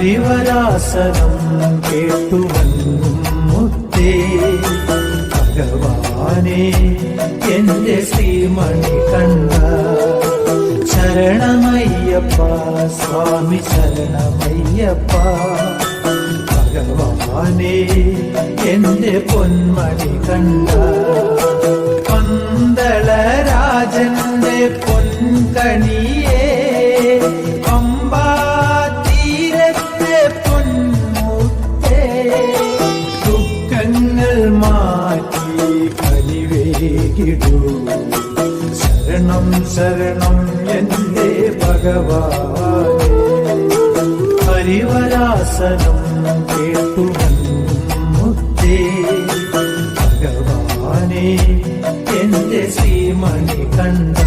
ഹരിവരാസനം കേട്ടുവന്നും മുത്തേ ഭഗവാനെ എന്റെ ശ്രീമണി കണ്ട ശരണമയ്യപ്പ സ്വാമി ശരണമയ്യപ്പ ഭഗവാനെ എന്റെ പൊന്മണി കണ്ട പന്തളരാജന്റെ പൊൻകണിയേ പമ്പാ തീരത്തെ പൊന്മുത്തേ ദുഃഖങ്ങൾ മാറ്റി കനിവേകിടൂ ശരണം ശരണം എന്റെ ഭഗവാനെ ഹരിവരാസനം കേട്ടുവന്നും മുത്തേ ഭഗവാനെ എന്റെ ശ്രീമണി കണ്ട